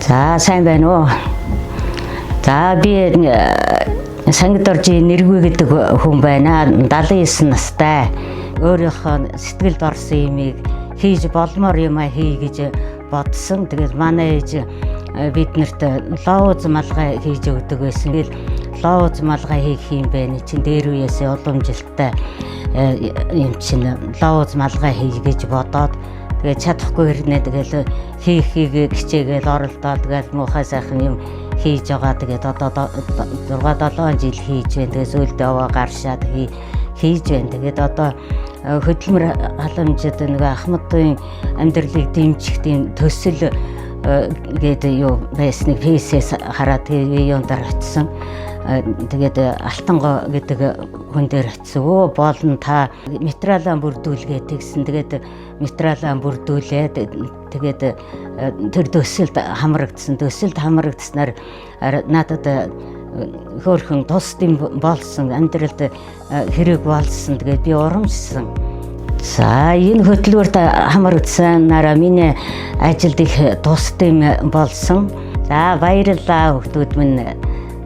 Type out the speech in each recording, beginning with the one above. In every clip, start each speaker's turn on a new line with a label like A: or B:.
A: За сайн байна уу. За би Сангидоржи Нэргүй гэдэг хүн байна. 79 настай. Өөрийнхөө сэтгэлд орсон юмыг хийж болмоор юм хий гэж бодсон. Тэгээд манай ээж биднэрт лооз малгай хийж өгдөг байсан. Тэгэл лооз малгай хийх юм байна. Чин дээр үеэсээ уламжилттай юм чин лооз малгай хий гэж бодоод тэгээд чадахгүй хэрнээ тэгэл хийхийг хичээгээл оролдоод тэгэл муухай сайхан юм хийж байгаа. Тэгээд одоо 6-7 жил хийж байна. Тэгээд сүүлдээ аваа гаршаад хийж байна. Тэгээд одоо хөдөлмөр халамжид нэг Ахмадын амьдралыг дэмжих тийм төсөл гэдэг юу байсныг фейсээс хараад юунд очсон. Тэгээд Алтанго гэдэг хүн дээр очив. Болно та материалаа бүрдүүлгээ тэгсэн. Тэгээд материалаа бүрдүүлээд тэгээд тэр төсөлд хамрагдсан. Төсөлд хамрагдснаар надад хөөрхөн тусдим болсон, амьдралд хэрэг болсон. Тэгээд би урамшсан. За энэ хөдөлгөөрт хамрагдсанараа миний ажилд их тусдим болсон. За баярлалаа хүүхдүүд минь.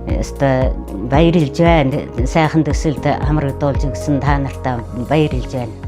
A: Яста баярлж байна. Сайхан төсөлд хамрагдуулж өгсөн та нартаа баярлж байна.